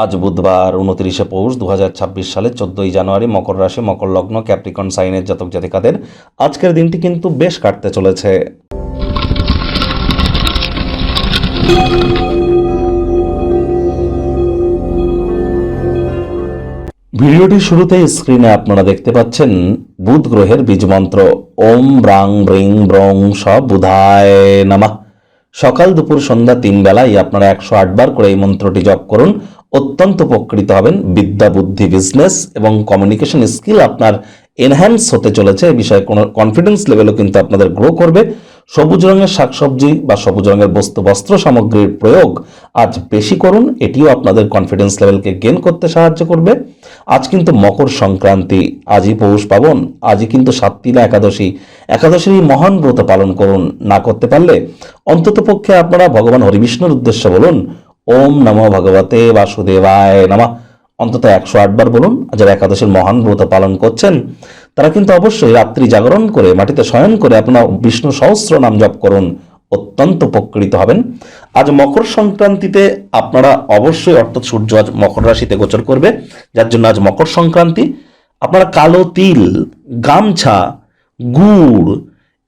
আজ বুধবার 29শে পৌষ 2026 সালের 14ই জানুয়ারি, মকর রাশি, মকর লগ্ন, ক্যাপ্রিকন সাইনের জাতক জাতিকাদের আজকের দিনটি কিন্তু বেশ কাটতে চলেছে। ভিডিওটির শুরুতে স্ক্রিনে আপনারা দেখতে পাচ্ছেন বুধ গ্রহের বীজমন্ত্র ওম ব্রাং ব্রিং ব্রং স বুধায় নমঃ। সকাল দুপুর সন্ধ্যা 3 বেলায় আপনারা 108 বার করে এই মন্ত্রটি জপ করুন। অত্যন্ত উপকৃত হবেন। বিদ্যা, বুদ্ধি, বিজনেস এবং কমিউনিকেশন স্কিল আপনার এনহ্যান্স হতে চলেছে। এই বিষয়ে কোনো কনফিডেন্স লেভেলও কিন্তু আপনাদের গ্রো করবে। সবুজ রঙের শাকসবজি বা সবুজ রঙের বস্ত্র সামগ্রীর প্রয়োগ আজ বেশি করুন। এটিও আপনাদের কনফিডেন্স লেভেলকে গেন করতে সাহায্য করবে। আজ কিন্তু মকর সংক্রান্তি, আজই পৌষ পাবন, আজই কিন্তু সাতটিলা একাদশী। একাদশীর এই মহান ব্রত পালন করুন। না করতে পারলে অন্তত পক্ষে আপনারা ভগবান হরিবিষ্ণুর উদ্দেশ্যে বলুন ওম নমো ভগবতে বাসুদেবায় নমঃ। অন্তত 108 বার বলুন। যারা একাদশীর মহান ব্রত পালন করছেন তারা কিন্তু অবশ্যই রাত্রি জাগরণ করে মাটিতে শয়ন করে আপনারা বিষ্ণু সহস্র নাম জপ করুন। অত্যন্ত উপকৃত হবেন। আজ মকর সংক্রান্তিতে আপনারা অবশ্যই, অর্থাৎ সূর্য আজ মকর রাশিতে গোচর করবে, যার জন্য আজ মকর সংক্রান্তি। আপনারা কালো তিল, গামছা, গুড়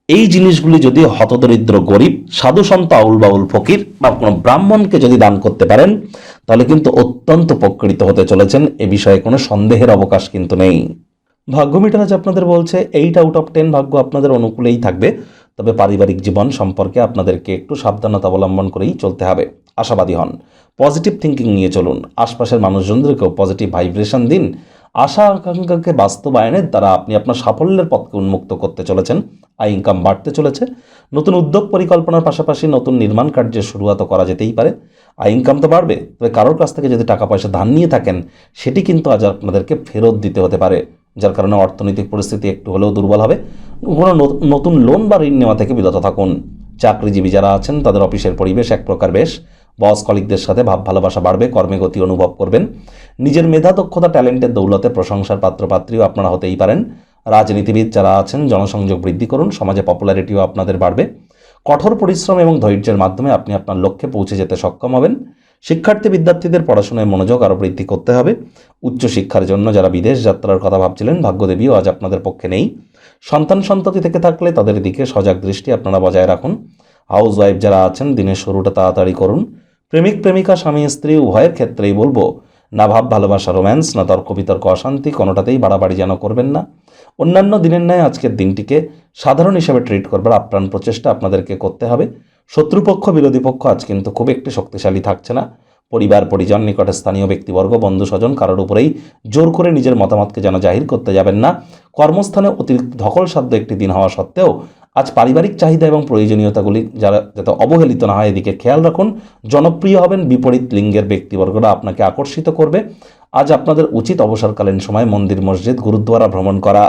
এই জিনিসগুলি যদি হতদরিদ্র গরিব, সাধু সন্ত, আউল বাউল ফকির বা কোনো ব্রাহ্মণকে যদি দান করতে পারেন তাহলে কিন্তু অত্যন্ত উপকৃত হতে চলেছেন। এ বিষয়ে কোনো সন্দেহের অবকাশ কিন্তু নেই। ভাগ্য মিটার আজ আপনাদের বলছে 8 আউট অফ 10 ভাগ্য আপনাদের অনুকূলেই থাকবে। তবে পারিবারিক জীবন সম্পর্কে আপনাদেরকে একটু সাবধানতা অবলম্বন করেই চলতে হবে। আশাবাদী হন, পজিটিভ থিঙ্কিং নিয়ে চলুন, আশপাশের মানুষজনদেরকেও পজিটিভ ভাইব্রেশন দিন। আশা আকাঙ্ক্ষাকে বাস্তবায়নের দ্বারা আপনি আপনার সাফল্যের পথকে উন্মুক্ত করতে চলেছেন। আয় ইনকাম বাড়তে চলেছে। নতুন উদ্যোগ পরিকল্পনার পাশাপাশি নতুন নির্মাণ কার্যের শুরুয়াতও করা যেতেই পারে। আয় ইনকাম তো বাড়বে, তবে কারোর কাছ থেকে যদি টাকা পয়সা ধার নিয়ে থাকেন সেটি কিন্তু আজ আপনাদেরকে ফেরত দিতে হতে পারে, যার কারণে অর্থনৈতিক পরিস্থিতি একটু হলেও দুর্বল হবে। কোনো নতুন লোন বা ঋণ নেওয়া থেকে বিরত থাকুন। চাকরিজীবী যারা আছেন তাদের অফিসের পরিবেশ এক প্রকার বেশ। বস কলিগদের সাথে ভাব ভালোবাসা বাড়বে, কর্মে গতি অনুভব করবেন। নিজের মেধা, দক্ষতা, ট্যালেন্টের দৌলতে প্রশংসার পাত্রপাত্রীও আপনারা হতেই পারেন। রাজনীতিবিদ যারা আছেন জনসংযোগ বৃদ্ধি করুন, সমাজে পপুলারিটিও আপনাদের বাড়বে। কঠোর পরিশ্রম এবং ধৈর্যের মাধ্যমে আপনি আপনার লক্ষ্যে পৌঁছে যেতে সক্ষম হবেন। বিদ্যার্থীদের পড়াশোনায় মনোযোগ আরও বৃদ্ধি করতে হবে। উচ্চশিক্ষার জন্য যারা বিদেশ যাত্রার কথা ভাবছিলেন, ভাগ্যদেবীও আজ আপনাদের পক্ষে নেই। সন্তানসন্ততি থেকে থাকলে তাদের দিকে সজাগ দৃষ্টি আপনারা বজায় রাখুন। হাউস ওয়াইফ যারা আছেন দিনের শুরুটা তাড়াতাড়ি করুন। প্রেমিক প্রেমিকা, স্বামী স্ত্রী উভয়ের ক্ষেত্রেই বলবো, না ভাব ভালোবাসা রোম্যান্স, না তর্ক বিতর্ক অশান্তি, কোনোটাতেই বাড়াবাড়ি যেন করবেন না। অন্যান্য দিনের ন্যায় আজকের দিনটিকে সাধারণ হিসেবে ট্রিট করবার আপ্রাণ প্রচেষ্টা আপনাদেরকে করতে হবে। শত্রুপক্ষ, বিরোধী পক্ষ আজ কিন্তু খুব একটি শক্তিশালী থাকছে না। পরিবার, পরিজন, নিকটে স্থানীয় ব্যক্তিবর্গ, বন্ধু স্বজন কারোর উপরেই জোর করে নিজের মতামতকে যেন জাহির করতে যাবেন না। কর্মস্থানে অতিরিক্ত ধকলসাধ্য একটি দিন হওয়া সত্ত্বেও আজ পারিবারিক চাহিদা এবং প্রয়োজনীয়তাগুলি যাতে অবহেলিত না হয় এদিকে খেয়াল রাখুন। জনপ্রিয় হবেন, বিপরীত লিঙ্গের ব্যক্তিবর্গরা আপনাকে আকর্ষিত করবে। আজ আপনাদের উচিত অবসরকালীন সময় মন্দির, মসজিদ, গুরুদ্বারা ভ্রমণ করা।